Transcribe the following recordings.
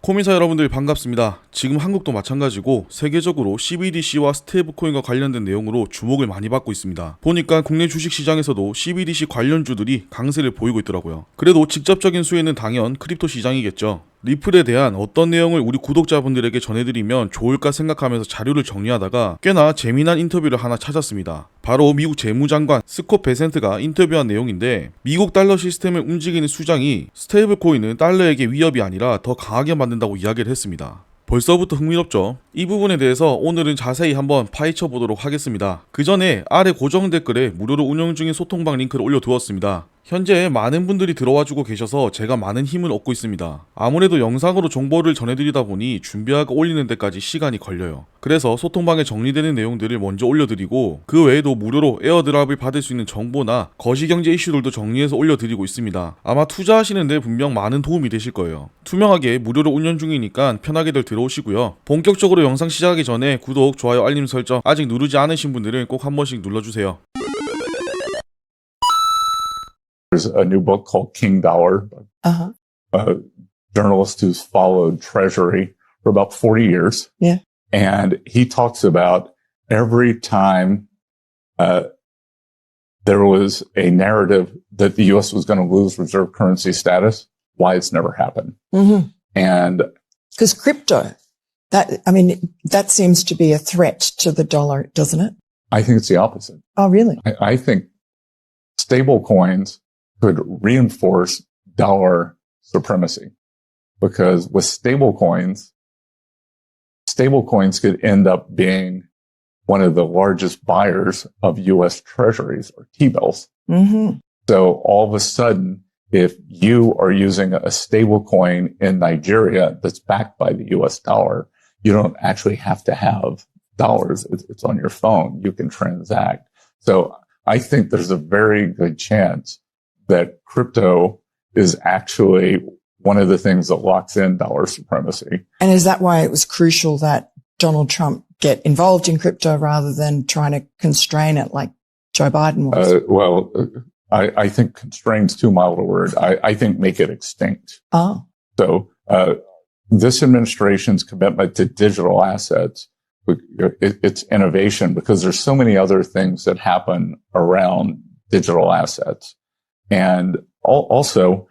코미사 여러분들 반갑습니다. 지금 한국도 마찬가지고 세계적으로 CBDC와 스테이블코인과 관련된 내용으로 주목을 많이 받고 있습니다. 보니까 국내 주식시장에서도 CBDC 관련주들이 강세를 보이고 있더라고요. 그래도 직접적인 수혜는 당연 크립토 시장이겠죠. 리플에 대한 어떤 내용을 우리 구독자분들에게 전해드리면 좋을까 생각하면서 자료를 정리하다가 꽤나 재미난 인터뷰를 하나 찾았습니다. 바로 미국 재무장관 스콧 베센트가 인터뷰한 내용인데, 미국 달러 시스템을 움직이는 수장이 스테이블 코인은 달러에게 위협이 아니라 더 강하게 만든다고 이야기를 했습니다. 벌써부터 흥미롭죠? 이 부분에 대해서 오늘은 자세히 한번 파헤쳐 보도록 하겠습니다. 그 전에 아래 고정 댓글에 무료로 운영 중인 소통방 링크를 올려두었습니다. 현재 많은 분들이 들어와주고 계셔서 제가 많은 힘을 얻고 있습니다. 아무래도 영상으로 정보를 전해드리다 보니 준비하고 올리는 데까지 시간이 걸려요. 그래서 소통방에 정리되는 내용들을 먼저 올려드리고, 그 외에도 무료로 에어드랍을 받을 수 있는 정보나 거시경제 이슈들도 정리해서 올려드리고 있습니다. 아마 투자하시는데 분명 많은 도움이 되실 거예요. 투명하게 무료로 운영 중이니까 편하게들 들어오시고요. 본격적으로 영상 시작하기 전에 구독, 좋아요, 알림 설정 아직 누르지 않으신 분들은 꼭 한 번씩 눌러주세요. There's a new book called King Dollar, a journalist who's followed Treasury for about 40 years. Yeah. And he talks about every time there was a narrative that the U.S. was going to lose reserve currency status, why it's never happened. Mm-hmm. And because crypto, that seems to be a threat to the dollar, doesn't it? I think it's the opposite. Oh, really? I think stable coins could reinforce dollar supremacy, because with stable coins could end up being one of the largest buyers of U.S. treasuries or T-bills. Mm-hmm. So all of a sudden, if you are using a stable coin in Nigeria that's backed by the U.S. dollar, you don't actually have to have dollars. It's on your phone. You can transact. So I think there's a very good chance that crypto is actually one of the things that locks in dollar supremacy. And is that why it was crucial that Donald Trump get involved in crypto rather than trying to constrain it like Joe Biden was? I think constrain's too mild a word. I think make it extinct. Oh. So, this administration's commitment to digital assets, it's innovation, because there's so many other things that happen around digital assets. And also,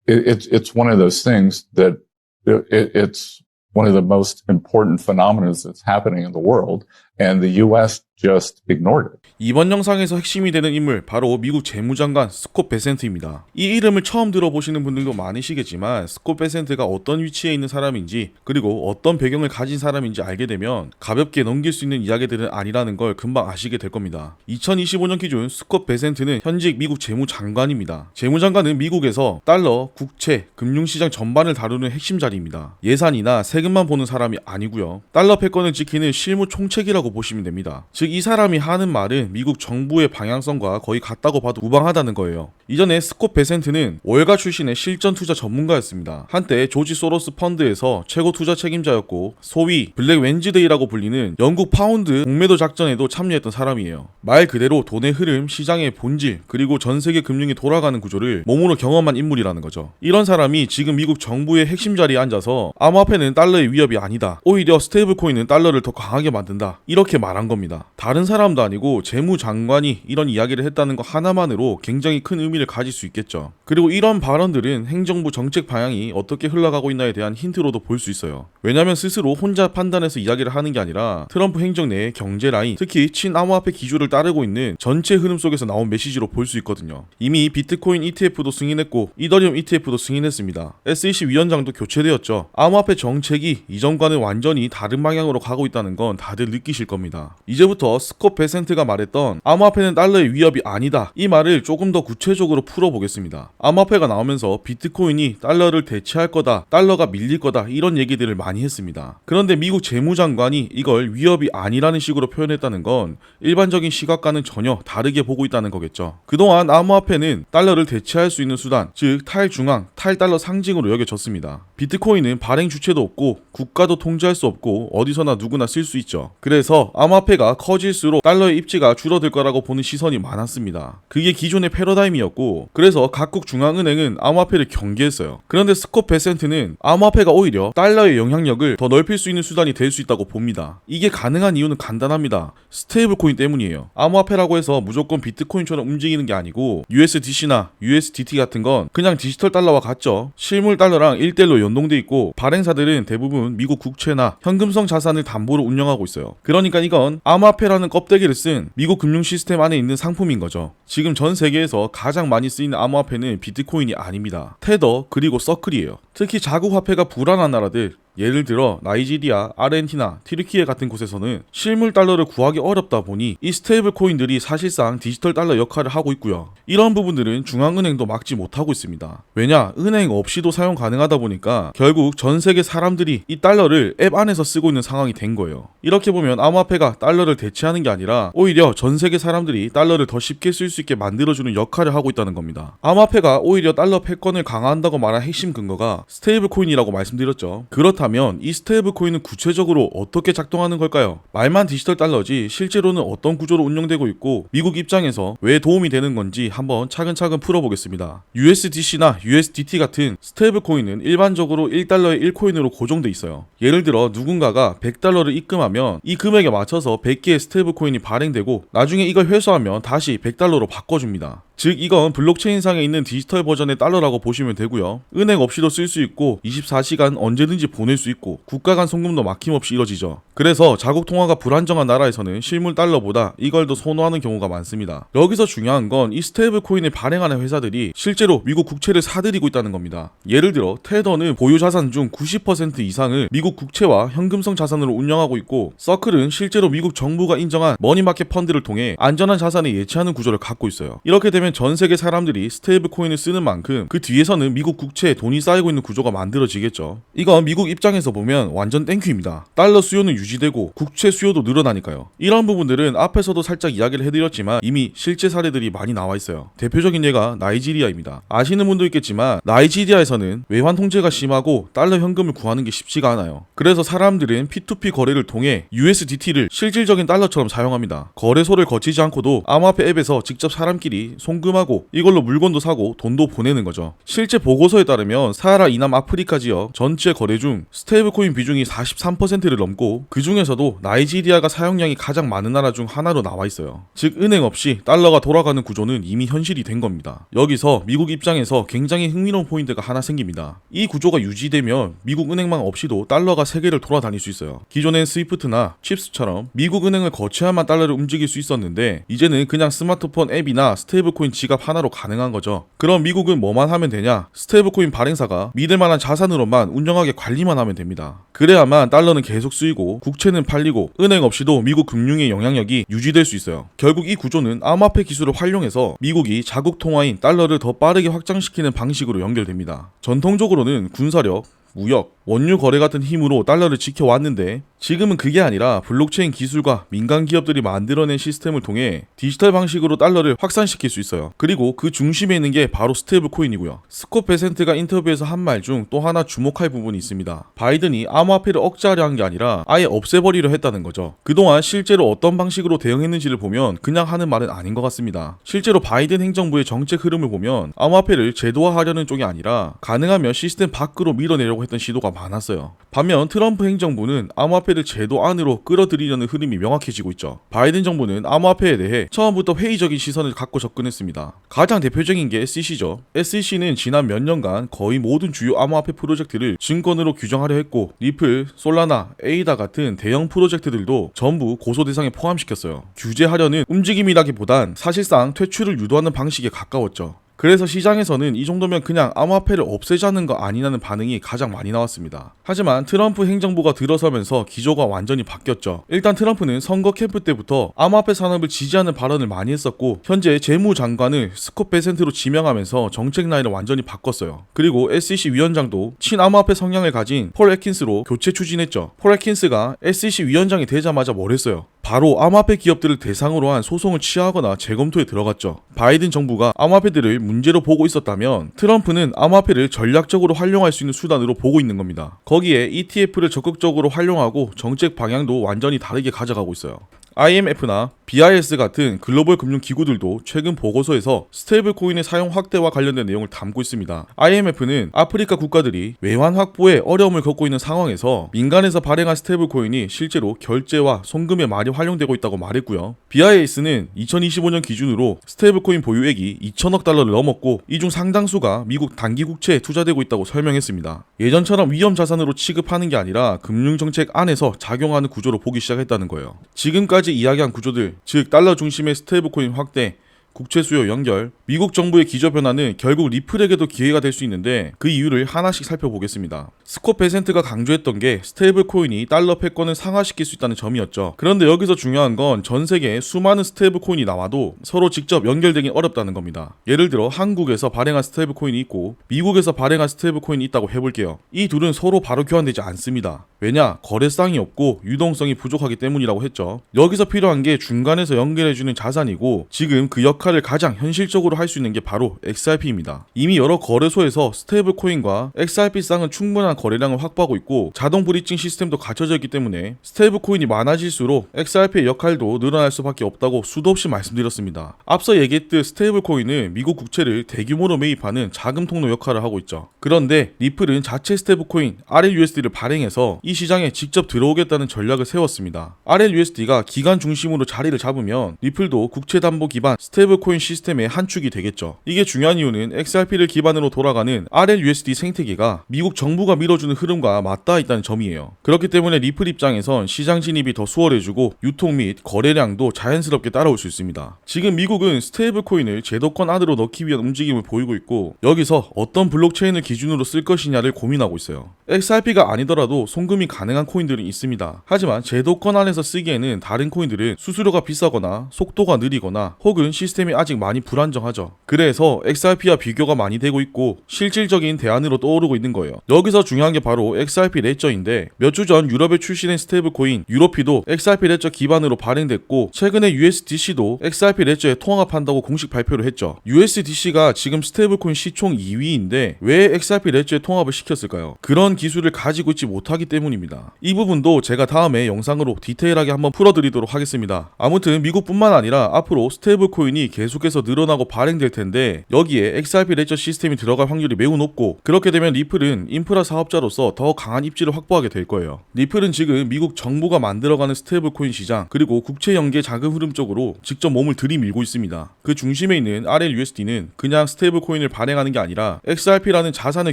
it's one of those things that it's one of the most important phenomena that's happening in the world, and the U.S. just ignored it. 이번 영상에서 핵심이 되는 인물, 바로 미국 재무장관 스콧 베센트입니다. 이 이름을 처음 들어보시는 분들도 많으시겠지만, 스콧 베센트가 어떤 위치에 있는 사람인지, 그리고 어떤 배경을 가진 사람인지 알게 되면 가볍게 넘길 수 있는 이야기들은 아니라는 걸 금방 아시게 될 겁니다. 2025년 기준 스콧 베센트는 현직 미국 재무장관입니다. 재무장관은 미국에서 달러, 국채, 금융시장 전반을 다루는 핵심 자리입니다. 예산이나 세금만 보는 사람이 아니고요. 달러 패권을 지키는 실무 총책이라고 보시면 됩니다. 즉, 이 사람이 하는 말은 미국 정부의 방향성과 거의 같다고 봐도 무방하다는 거예요. 이전에 스콧 베센트는 월가 출신의 실전 투자 전문가였습니다. 한때 조지 소로스 펀드에서 최고 투자 책임자였고, 소위 블랙 웬즈데이라고 불리는 영국 파운드 공매도 작전에도 참여했던 사람이에요. 말 그대로 돈의 흐름, 시장의 본질, 그리고 전 세계 금융이 돌아가는 구조를 몸으로 경험한 인물이라는 거죠. 이런 사람이 지금 미국 정부의 핵심 자리에 앉아서 암호화폐는 달러의 위협이 아니다, 오히려 스테이블 코인은 달러를 더 강하게 만든다, 이렇게 말한 겁니다. 다른 사람도 아니고 재무장관이 이런 이야기를 했다는 것 하나만으로 굉장히 큰 의미를 가질 수 있겠죠. 그리고 이런 발언들은 행정부 정책 방향이 어떻게 흘러가고 있나에 대한 힌트로도 볼 수 있어요. 왜냐면 스스로 혼자 판단해서 이야기를 하는 게 아니라 트럼프 행정 내의 경제 라인, 특히 친암호화폐 기조를 따르고 있는 전체 흐름 속에서 나온 메시지로 볼 수 있거든요. 이미 비트코인 ETF도 승인했고 이더리움 ETF도 승인했습니다. SEC 위원장도 교체되었죠. 암호화폐 정책이 이전과는 완전히 다른 방향으로 가고 있다는 건 다들 느끼실 겁니다. 이제부터 스콧 베센트가 말했던 암호화폐는 달러의 위협이 아니다, 이 말을 조금 더 구체적으로 풀어보겠습니다. 암호화폐가 나오면서 비트코인이 달러를 대체할 거다, 달러가 밀릴 거다, 이런 얘기들을 많이 했습니다. 그런데 미국 재무장관이 이걸 위협이 아니라는 식으로 표현했다는 건 일반적인 시각과는 전혀 다르게 보고 있다는 거겠죠. 그동안 암호화폐는 달러를 대체할 수 있는 수단, 즉 탈중앙, 탈달러 상징으로 여겨졌습니다. 비트코인은 발행 주체도 없고 국가도 통제할 수 없고 어디서나 누구나 쓸 수 있죠. 그래서 암호화폐가 커질수록 달러의 입지가 줄어들 거라고 보는 시선이 많았습니다. 그게 기존의 패러다임이었고, 그래서 각국 중앙은행은 암호화폐를 경계했어요. 그런데 스콧 베센트는 암호화폐가 오히려 달러의 영향력을 더 넓힐 수 있는 수단이 될 수 있다고 봅니다. 이게 가능한 이유는 간단합니다. 스테이블 코인 때문이에요. 암호화폐라고 해서 무조건 비트코인처럼 움직이는 게 아니고 USDC나 USDT 같은 건 그냥 디지털 달러와 같죠. 실물 달러랑 1대1로 연동돼 있고, 발행사들은 대부분 미국 국채나 현금성 자산을 담보로 운영하고 있어요. 그러니까 이건 암호화폐라는 껍데기를 쓴 미국 금융 시스템 안에 있는 상품인 거죠. 지금 전 세계에서 가장 많이 쓰이는 암호화폐는 비트코인이 아닙니다. 테더 그리고 서클이에요. 특히 자국 화폐가 불안한 나라들, 예를 들어 나이지리아, 아르헨티나, 튀르키예 같은 곳에서는 실물 달러를 구하기 어렵다 보니 이 스테이블 코인들이 사실상 디지털 달러 역할을 하고 있고요. 이런 부분들은 중앙은행도 막지 못하고 있습니다. 왜냐? 은행 없이도 사용 가능하다 보니까 결국 전 세계 사람들이 이 달러를 앱 안에서 쓰고 있는 상황이 된 거예요. 이렇게 보면 암호화폐가 달러를 대체하는 게 아니라 오히려 전 세계 사람들이 달러를 더 쉽게 쓸 수 있게 만들어주는 역할을 하고 있다는 겁니다. 암호화폐가 오히려 달러 패권을 강화한다고 말한 핵심 근거가 스테이블 코인이라고 말씀드렸죠. 그렇다면 이 스테이블 코인은 구체적으로 어떻게 작동하는 걸까요? 말만 디지털 달러지 실제로는 어떤 구조로 운영되고 있고 미국 입장에서 왜 도움이 되는 건지 한번 차근차근 풀어보겠습니다. USDC나 USDT 같은 스테이블 코인은 일반적으로 1달러에 1코인으로 고정돼 있어요. 예를 들어 누군가가 100달러를 입금하면 이 금액에 맞춰서 100개의 스테이블 코인이 발행되고 나중에 이걸 회수하면 다시 100달러로 바꿔줍니다. 즉 이건 블록체인상에 있는 디지털 버전의 달러라고 보시면 되고요. 은행 없이도 쓸 수 있고 24시간 언제든지 보낼 수 있고 국가 간 송금도 막힘없이 이뤄지죠. 그래서 자국 통화가 불안정한 나라에서는 실물 달러보다 이걸 더 선호하는 경우가 많습니다. 여기서 중요한 건 이 스테이블 코인을 발행하는 회사들이 실제로 미국 국채를 사들이고 있다는 겁니다. 예를 들어 테더는 보유 자산 중 90% 이상을 미국 국채와 현금성 자산으로 운영하고 있고, 서클은 실제로 미국 정부가 인정한 머니마켓 펀드를 통해 안전한 자산을 예치하는 구조를 갖고 있어요. 이렇게 되면 전 세계 사람들이 스테이블 코인을 쓰는 만큼 그 뒤에서는 미국 국채에 돈이 쌓이고 있는 구조가 만들어지겠죠. 이건 미국 입장에서 보면 완전 땡큐입니다. 달러 수요는 유지되고 국채 수요도 늘어나니까요. 이런 부분들은 앞에서도 살짝 이야기를 해드렸지만 이미 실제 사례들이 많이 나와 있어요. 대표적인 예가 나이지리아입니다. 아시는 분도 있겠지만 나이지리아에서는 외환 통제가 심하고 달러 현금을 구하는 게 쉽지가 않아요. 그래서 사람들은 P2P 거래를 통해 USDT를 실질적인 달러처럼 사용합니다. 거래소를 거치지 않고도 암호화폐 앱에서 직접 사람끼리 송금하고 이걸로 물건도 사고 돈도 보내는 거죠. 실제 보고서에 따르면 사하라 이남 아프리카 지역 전체 거래 중 스테이블 코인 비중이 43%를 넘고 그 중에서도 나이지리아가 사용량이 가장 많은 나라 중 하나로 나와 있어요. 즉 은행 없이 달러가 돌아가는 구조는 이미 현실이 된 겁니다. 여기서 미국 입장에서 굉장히 흥미로운 포인트가 하나 생깁니다. 이 구조가 유지되면 미국 은행망 없이도 달러가 세계를 돌아다닐 수 있어요. 기존엔 스위프트나 칩스처럼 미국 은행을 거쳐야만 달러를 움직일 수 있었는데 이제는 그냥 스마트폰 앱이나 스테이블 코인 지갑 하나로 가능한 거죠. 그럼 미국은 뭐만 하면 되냐? 스테이블 코인 발행사가 믿을 만한 자산으로만 운영하게 관리만 하면 됩니다. 그래야만 달러는 계속 쓰이고 국채는 팔리고 은행 없이도 미국 금융의 영향력이 유지될 수 있어요. 결국 이 구조는 암호화폐 기술을 활용해서 미국이 자국 통화인 달러를 더 빠르게 확장시키는 방식으로 연결됩니다. 전통적으로는 군사력, 무역, 원유 거래 같은 힘으로 달러를 지켜왔는데 지금은 그게 아니라 블록체인 기술과 민간 기업들이 만들어낸 시스템을 통해 디지털 방식으로 달러를 확산시킬 수 있어요. 그리고 그 중심에 있는 게 바로 스테이블 코인이고요. 스콧 베센트가 인터뷰에서 한 말 중 또 하나 주목할 부분이 있습니다. 바이든이 암호화폐를 억제하려 한 게 아니라 아예 없애버리려 했다는 거죠. 그동안 실제로 어떤 방식으로 대응했는지를 보면 그냥 하는 말은 아닌 것 같습니다. 실제로 바이든 행정부의 정책 흐름을 보면 암호화폐를 제도화하려는 쪽이 아니라 가능하면 시스템 밖으로 밀어내려고 했던 시도가 많았어요. 반면 트럼프 행정부는 암호화폐를 제도 안으로 끌어들이려는 흐름이 명확해지고 있죠. 바이든 정부는 암호화폐에 대해 처음부터 회의적인 시선을 갖고 접근했습니다. 가장 대표적인 게 SEC죠. SEC는 지난 몇 년간 거의 모든 주요 암호화폐 프로젝트를 증권으로 규정하려 했고 리플, 솔라나, 에이다 같은 대형 프로젝트들도 전부 고소 대상에 포함시켰어요. 규제하려는 움직임이라기보단 사실상 퇴출을 유도하는 방식에 가까웠죠. 그래서 시장에서는 이 정도면 그냥 암호화폐를 없애자는 거 아니냐는 반응이 가장 많이 나왔습니다. 하지만 트럼프 행정부가 들어서면서 기조가 완전히 바뀌었죠. 일단 트럼프는 선거 캠프 때부터 암호화폐 산업을 지지하는 발언을 많이 했었고 현재 재무장관을 스콧 베센트로 지명하면서 정책 라인을 완전히 바꿨어요. 그리고 SEC 위원장도 친암호화폐 성향을 가진 폴 애킨스로 교체 추진했죠. 폴 애킨스가 SEC 위원장이 되자마자 뭘 했어요? 바로 암호화폐 기업들을 대상으로 한 소송을 취하거나 재검토에 들어갔죠. 바이든 정부가 암호화폐들을 문제로 보고 있었다면 트럼프는 암호화폐를 전략적으로 활용할 수 있는 수단으로 보고 있는 겁니다. 거기에 ETF를 적극적으로 활용하고 정책 방향도 완전히 다르게 가져가고 있어요. IMF나 BIS 같은 글로벌 금융 기구들도 최근 보고서에서 스테이블 코인의 사용 확대와 관련된 내용을 담고 있습니다. IMF는 아프리카 국가들이 외환 확보에 어려움을 겪고 있는 상황에서 민간에서 발행한 스테이블 코인이 실제로 결제와 송금에 많이 활용되고 있다고 말했고요. BIS는 2025년 기준으로 스테이블 코인 보유액이 2천억 달러를 넘었고 이 중 상당수가 미국 단기 국채에 투자되고 있다고 설명했습니다. 예전처럼 위험 자산으로 취급하는 게 아니라 금융 정책 안에서 작용하는 구조로 보기 시작했다는 거예요. 지금까지 이야기한 구조들, 즉 달러 중심의 스테이블코인 확대, 국채 수요 연결, 미국 정부의 기조 변화는 결국 리플에게도 기회가 될 수 있는데 그 이유를 하나씩 살펴보겠습니다. 스콧 베센트가 강조했던 게 스테이블 코인이 달러 패권을 상하시킬 수 있다는 점이었죠. 그런데 여기서 중요한 건 전 세계에 수많은 스테이블 코인이 나와도 서로 직접 연결되긴 어렵다는 겁니다. 예를 들어 한국에서 발행한 스테이블 코인이 있고 미국에서 발행한 스테이블 코인이 있다고 해볼게요. 이 둘은 서로 바로 교환되지 않습니다. 왜냐? 거래상이 없고 유동성이 부족하기 때문이라고 했죠. 여기서 필요한 게 중간에서 연결해주는 자산이고 지금 그 역할을 가장 현실적으로 할 수 있는 게 바로 XRP입니다. 이미 여러 거래소에서 스테이블 코인과 XRP 쌍은 충분한 거래량을 확보하고 있고 자동 브리징 시스템도 갖춰져 있기 때문에 스테이블 코인이 많아질수록 XRP의 역할도 늘어날 수밖에 없다고 수도 없이 말씀드렸습니다. 앞서 얘기했듯 스테이블 코인은 미국 국채를 대규모로 매입하는 자금 통로 역할을 하고 있죠. 그런데 리플은 자체 스테이블 코인 RLUSD를 발행해서 이 시장에 직접 들어오겠다는 전략을 세웠습니다. RLUSD가 기간 중심으로 자리를 잡으면 리플도 국채 담보 기반 스테이블 코인 시스템의 한 축이 되겠죠. 이게 중요한 이유는 XRP를 기반으로 돌아가는 RLUSD 생태계가 미국 정부가 밀어주는 흐름과 맞닿아 있다는 점이에요. 그렇기 때문에 리플 입장에선 시장 진입이 더 수월해지고 유통 및 거래량도 자연스럽게 따라올 수 있습니다. 지금 미국은 스테이블 코인을 제도권 안으로 넣기 위한 움직임을 보이고 있고 여기서 어떤 블록체인을 기준으로 쓸 것이냐를 고민하고 있어요. XRP가 아니더라도 송금이 가능한 코인들은 있습니다. 하지만 제도권 안에서 쓰기에는 다른 코인들은 수수료가 비싸거나 속도가 느리거나 혹은 시스템이 아직 많이 불안정하죠. 그래서 XRP와 비교가 많이 되고 있고 실질적인 대안으로 떠오르고 있는 거예요. 여기서 중요한 게 바로 XRP 레저인데 몇 주 전 유럽에 출시된 스테이블 코인 유로피도 XRP 레저 기반으로 발행됐고 최근에 USDC도 XRP 레저에 통합한다고 공식 발표를 했죠. USDC가 지금 스테이블 코인 시총 2위인데 왜 XRP 레저에 통합을 시켰을까요? 그런 기술을 가지고 있지 못하기 때문입니다. 이 부분도 제가 다음에 영상으로 디테일하게 한번 풀어드리도록 하겠습니다. 아무튼 미국뿐만 아니라 앞으로 스테이블 코인이 계속해서 늘어나고 발행될 텐데 여기에 XRP 레저 시스템이 들어갈 확률이 매우 높고 그렇게 되면 리플은 인프라 사업자로서 더 강한 입지를 확보하게 될 거예요. 리플은 지금 미국 정부가 만들어가는 스테이블 코인 시장 그리고 국채 연계 자금 흐름 쪽으로 직접 몸을 들이밀고 있습니다. 그 중심에 있는 RLUSD는 그냥 스테이블 코인을 발행하는 게 아니라 XRP라는 자산을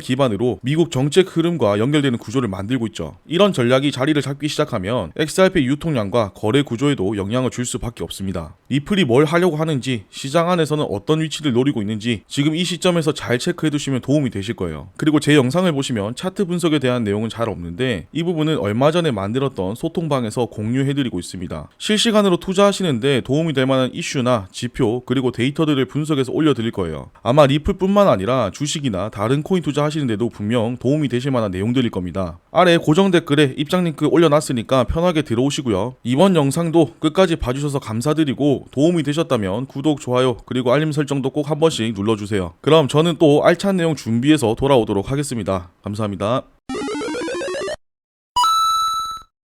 기반으로 미국 정책 흐름과 연결되는 구조를 만들고 있죠. 이런 전략이 자리를 잡기 시작하면 XRP 유통량과 거래 구조에도 영향을 줄 수밖에 없습니다. 리플이 뭘 하려고 하는지 시장 안에서는 어떤 위치를 노리고 있는지 지금 이 시점에서 잘 체크해두시면 도움이 되실 거예요. 그리고 제 영상을 보시면 차트 분석에 대한 내용은 잘 없는데 이 부분은 얼마 전에 만들었던 소통방에서 공유해드리고 있습니다. 실시간으로 투자하시는데 도움이 될 만한 이슈나 지표 그리고 데이터들을 분석해서 올려드릴 거예요. 아마 리플뿐만 아니라 주식이나 다른 코인 투자하시는데도 분명 도움이 되실 만한 내용들일 겁니다. 아래 고정 댓글에 입장 링크 올려놨으니까 편하게 들어오시고요. 이번 영상도 끝까지 봐주셔서 감사드리고 도움이 되셨다면 구독, 좋아요 그리고 알림 설정도 꼭 한 번씩 눌러주세요. 그럼 저는 또 알찬 내용 준비해서 돌아오도록 하겠습니다. 감사합니다.